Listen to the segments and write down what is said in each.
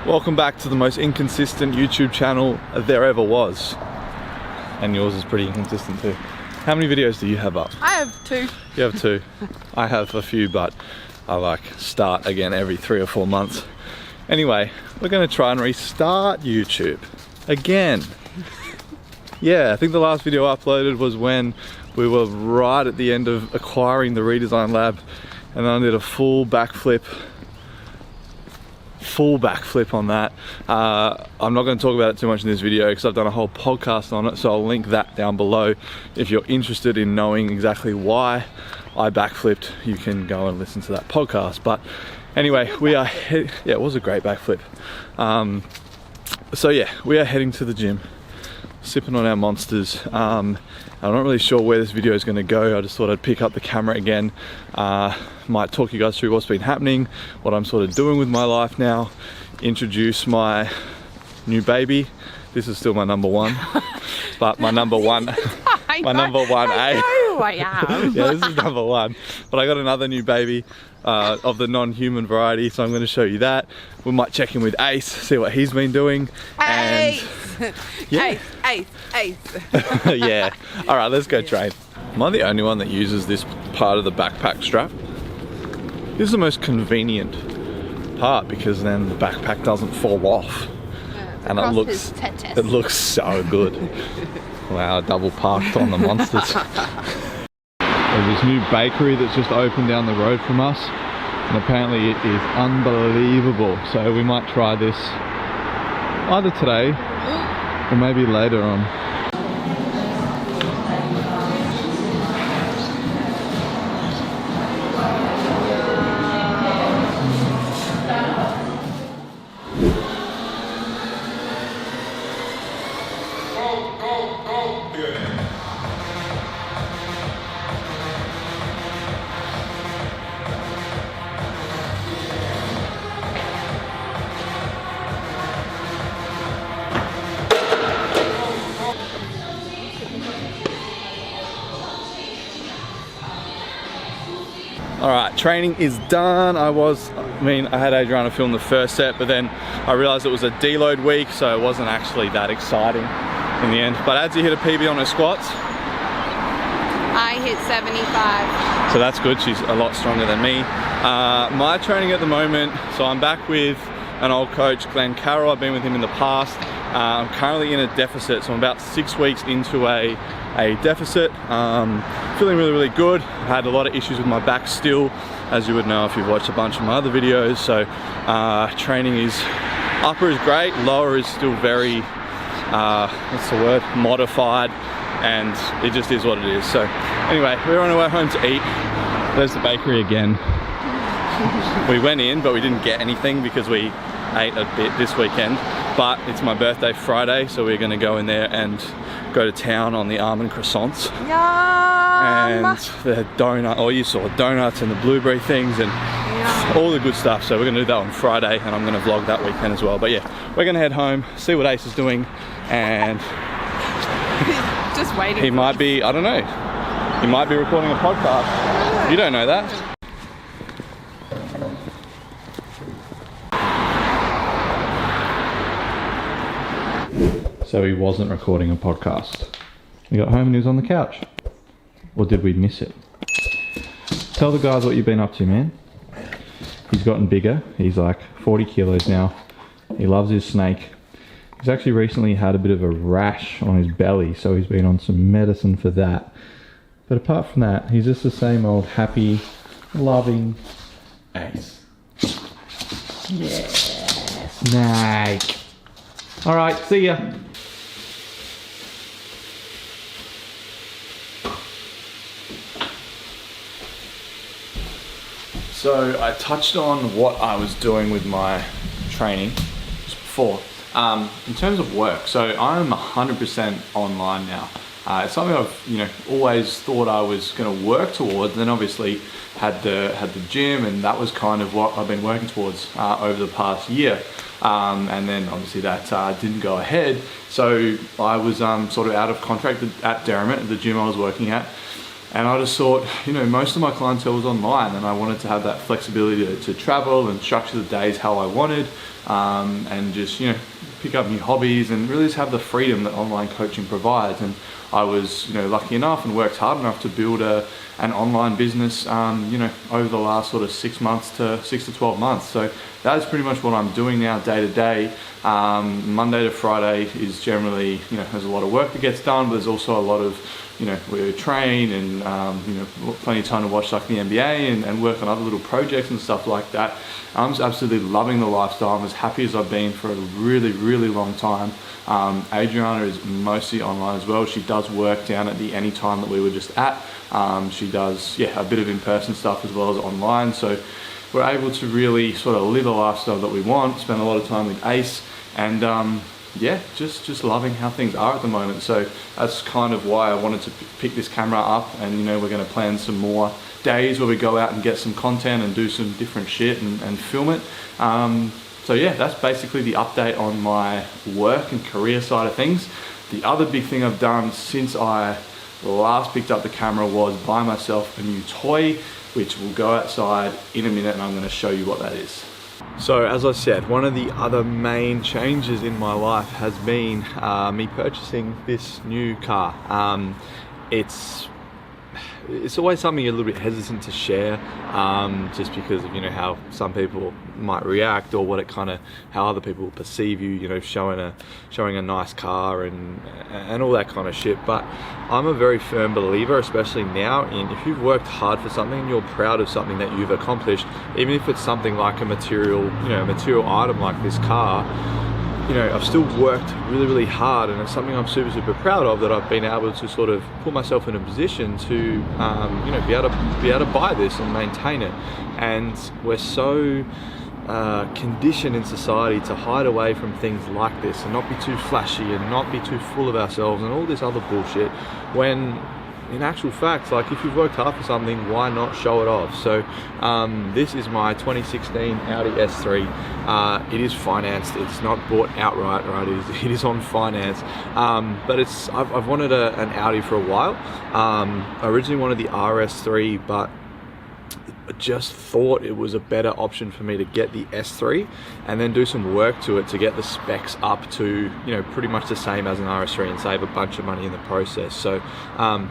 Welcome back to the most inconsistent YouTube channel there ever was. And yours is pretty inconsistent too. How many videos do you have up? I have 2. You have 2. I have a few, but I start again every 3 or 4 months. Anyway, we're gonna try and restart YouTube again. Yeah, I think the last video I uploaded was when we were right at the end of acquiring the redesign lab, and then I did a full backflip on that. I'm not going to talk about it too much in this video because I've done a whole podcast on it, so I'll link that down below. If you're interested in knowing exactly why I backflipped, you can go and listen to that podcast. But anyway, yeah, it was a great backflip. So yeah, we are heading to the gym, sipping on our monsters. I'm not really sure where this video is going to go. I just thought I'd pick up the camera again. Might talk you guys through what's been happening, what I'm sort of doing with my life now, introduce my new baby. This is still my number 1, but my number 1, my number 1A. I know who I am. Yeah, this is number 1. But I got another new baby of the non-human variety, so I'm going to show you that. We might check in with Ace, see what he's been doing. Ace! And yeah. Ace. Yeah. All right, let's go train. Am I the only one that uses this part of the backpack strap? This is the most convenient part because then the backpack doesn't fall off. And it looks so good. Wow, double parked on the monsters. There's this new bakery that's just opened down the road from us, and apparently it is unbelievable. So we might try this either today or maybe later on. Alright, training is done. I had Adriana film the first set, but then I realized it was a deload week, so it wasn't actually that exciting in the end. But Adzi hit a PB on her squats. I hit 75. So that's good, she's a lot stronger than me. My training at the moment, so I'm back with an old coach, Glenn Carroll. I've been with him in the past. I'm currently in a deficit, so I'm about 6 weeks into a deficit. Feeling really good. I've had a lot of issues with my back still, as you would know if you've watched a bunch of my other videos. So training is, upper is great, lower is still very, modified, and it just is what it is. So anyway, we're on our way home to eat. There's the bakery again. We went in, but we didn't get anything because we ate a bit this weekend. But it's my birthday Friday, so we're gonna go in there and go to town on the almond croissants. Yum! And the donut, you saw donuts and the blueberry things and all the good stuff. So we're gonna do that on Friday, and I'm gonna vlog that weekend as well. But yeah, we're gonna head home, see what Ace is doing, and just waiting. He might be, I don't know, he might be recording a podcast. You don't know that. So he wasn't recording a podcast. We got home and he was on the couch. Or did we miss it? Tell the guys what you've been up to, man. He's gotten bigger. He's like 40 kilos now. He loves his snake. He's actually recently had a bit of a rash on his belly, so he's been on some medicine for that. But apart from that, he's just the same old happy, loving Ace. Yeah, snake. All right, see ya. So I touched on what I was doing with my training just before. In terms of work, so I'm 100% online now. It's something I've always thought I was going to work towards. Then obviously had the gym, and that was kind of what I've been working towards over the past year. And then obviously that didn't go ahead. So I was sort of out of contract at Derrimut, the gym I was working at. And I just thought, you know, most of my clientele was online, and I wanted to have that flexibility to travel and structure the days how I wanted, and just, you know, pick up new hobbies and really just have the freedom that online coaching provides. And I was, you know, lucky enough and worked hard enough to build an online business, you know, over the last sort of 6 to 12 months. So that is pretty much what I'm doing now day to day. Monday to Friday is generally, you know, there's a lot of work that gets done, but there's also a lot of, you know, we train and, you know, plenty of time to watch like the NBA and work on other little projects and stuff like that. I'm just absolutely loving the lifestyle. I'm as happy as I've been for a really, really long time. Adriana is mostly online as well. She does work down at the Anytime that we were just at. She does, yeah, a bit of in-person stuff as well as online. So we're able to really sort of live a lifestyle that we want, spend a lot of time with Ace, and yeah, just loving how things are at the moment. So that's kind of why I wanted to pick this camera up, and you know, we're going to plan some more days where we go out and get some content and do some different shit and film it. So yeah, that's basically the update on my work and career side of things. The other big thing I've done since I last picked up the camera was buy myself a new toy, which will go outside in a minute, and I'm going to show you what that is. So as I said, one of the other main changes in my life has been me purchasing this new car. It's always something you're a little bit hesitant to share, just because of, you know, how some people might react, or what it kind of, how other people will perceive you, you know, showing a nice car and all that kind of shit. But I'm a very firm believer, especially now, in if you've worked hard for something and you're proud of something that you've accomplished, even if it's something like a material item like this car, you know, I've still worked really, really hard, and it's something I'm super, super proud of, that I've been able to sort of put myself in a position to, you know, be able to buy this and maintain it. And we're so conditioned in society to hide away from things like this and not be too flashy and not be too full of ourselves and all this other bullshit, when in actual fact, like, if you've worked hard for something, why not show it off? So this is my 2016 Audi S3. It is financed. It's not bought outright, right? It is on finance. But I've wanted an Audi for a while. I originally wanted the RS3, but just thought it was a better option for me to get the S3 and then do some work to it to get the specs up to, you know, pretty much the same as an RS3 and save a bunch of money in the process. So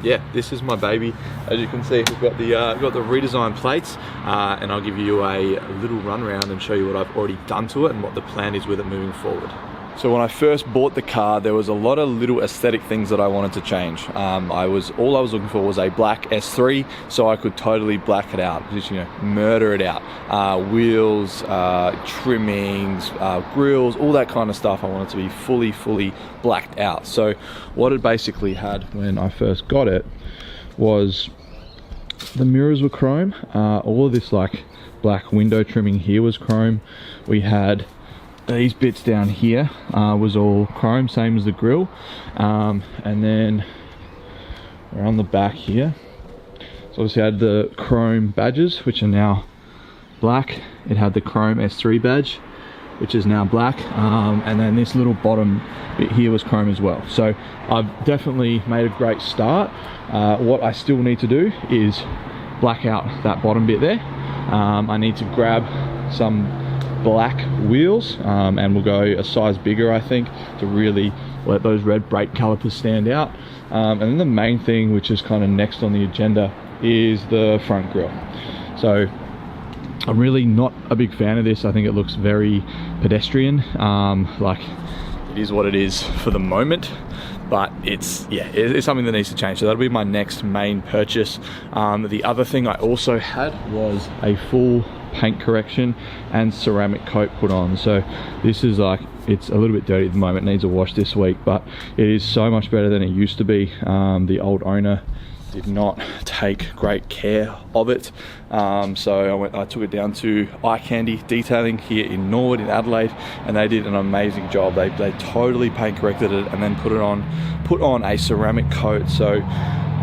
yeah, this is my baby. As you can see, we've got the redesigned plates, and I'll give you a little run around and show you what I've already done to it and what the plan is with it moving forward. So when I first bought the car, there was a lot of little aesthetic things that I wanted to change. All I was looking for was a black S3, so I could totally black it out, just, you know, murder it out. Wheels, trimmings, grills, all that kind of stuff. I wanted to be fully blacked out. So what it basically had when I first got it was the mirrors were chrome. All of this like black window trimming here was chrome. We had these bits down here was all chrome, same as the grille, and then around the back here, so obviously I had the chrome badges, which are now black. It had the chrome S3 badge, which is now black, and then this little bottom bit here was chrome as well. So I've definitely made a great start. What I still need to do is black out that bottom bit there. I need to grab some black wheels, and we'll go a size bigger, I think, to really let those red brake calipers stand out. And then the main thing, which is kind of next on the agenda, is the front grille. So I'm really not a big fan of this. I think it looks very pedestrian. Like, it is what it is for the moment, but it's something that needs to change. So that'll be my next main purchase. The other thing I also had was a full paint correction and ceramic coat put on. So this is like, it's a little bit dirty at the moment, it needs a wash this week, but it is so much better than it used to be. The old owner did not take great care of it, so I took it down to Eye Candy Detailing here in Norwood in Adelaide, and they did an amazing job. They totally paint corrected it and then put on a ceramic coat, so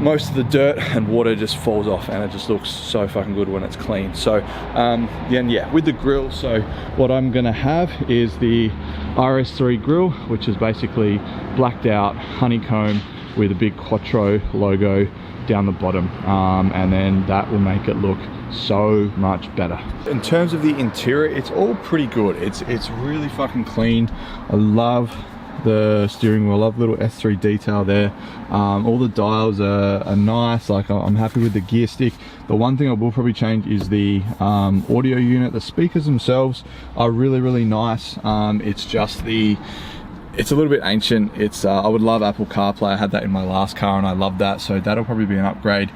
most of the dirt and water just falls off, and it just looks so fucking good when it's clean. So then yeah, with the grill, so what I'm gonna have is the RS3 grill, which is basically blacked out honeycomb with a big Quattro logo down the bottom, and then that will make it look so much better. In terms of the interior, it's all pretty good. It's really fucking clean. I love the steering wheel, I love little S3 detail there. All the dials are nice. Like, I'm happy with the gear stick. The one thing I will probably change is the audio unit. The speakers themselves are really nice. It's just it's a little bit ancient. It's I would love Apple CarPlay. I had that in my last car and I love that, so that'll probably be an upgrade,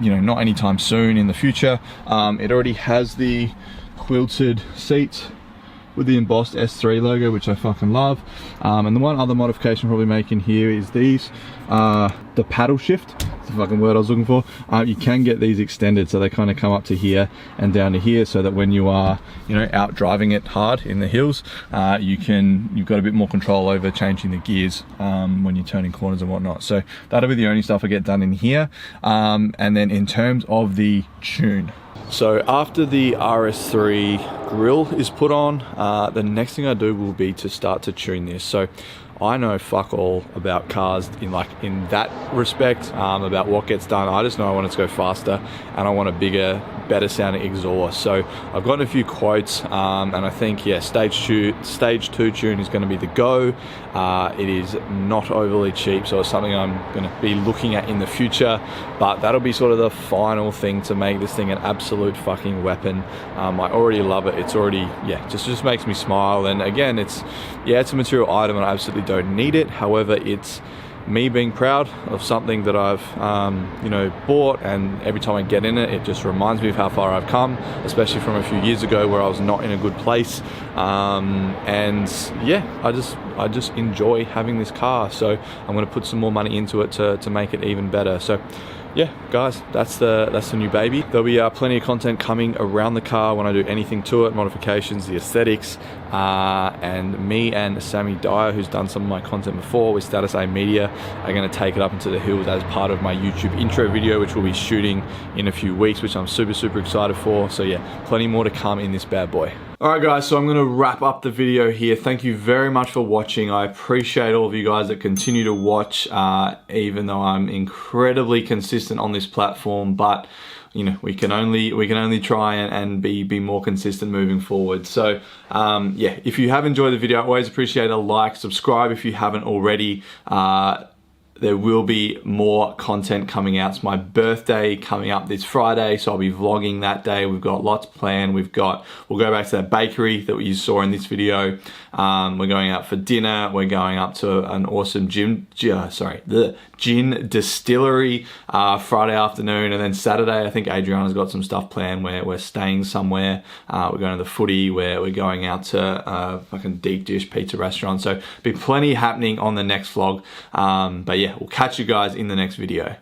you know, not anytime soon in the future. It already has the quilted seats with the embossed S3 logo, which I fucking love. And the one other modification I'm probably making here is these, the paddle shift. That's the fucking word I was looking for. You can get these extended, so they kind of come up to here and down to here, so that when you are, you know, out driving it hard in the hills, you've got a bit more control over changing the gears when you're turning corners and whatnot. So that'll be the only stuff I get done in here. And then in terms of the tune, so after the RS3 grille is put on, the next thing I do will be to start to tune this. So I know fuck all about cars in that respect, about what gets done. I just know I want it to go faster and I want a bigger, better sounding exhaust. So I've gotten a few quotes, and I think, yeah, stage 2 tune is going to be the go. It is not overly cheap, so it's something I'm going to be looking at in the future, but that'll be sort of the final thing to make this thing an absolute fucking weapon. I already love it. It's already, yeah, just makes me smile. And again, it's a material item and I absolutely don't need it. However, it's me being proud of something that I've you know, bought, and every time I get in it, it just reminds me of how far I've come, especially from a few years ago where I was not in a good place. And yeah, I just enjoy having this car, so I'm going to put some more money into it to make it even better. So yeah, guys, that's the new baby. There'll be plenty of content coming around the car when I do anything to it, modifications, the aesthetics, and me and Sammy Dyer, who's done some of my content before with Status A Media, are going to take it up into the hills as part of my YouTube intro video, which we'll be shooting in a few weeks, which I'm super excited for. So yeah, plenty more to come in this bad boy. Alright guys, so I'm going to wrap up the video here. Thank you very much for watching. I appreciate all of you guys that continue to watch, even though I'm incredibly consistent on this platform, but you know, we can only try and be more consistent moving forward. So yeah, if you have enjoyed the video, I always appreciate a like, subscribe if you haven't already. There will be more content coming out. It's my birthday coming up this Friday, so I'll be vlogging that day. We've got lots planned. We'll go back to that bakery that you saw in this video. We're going out for dinner. We're going up to an awesome gin distillery Friday afternoon, and then Saturday, I think Adriana's got some stuff planned where we're staying somewhere. We're going to the footy, where we're going out to a fucking deep dish pizza restaurant. So be plenty happening on the next vlog. But yeah, we'll catch you guys in the next video.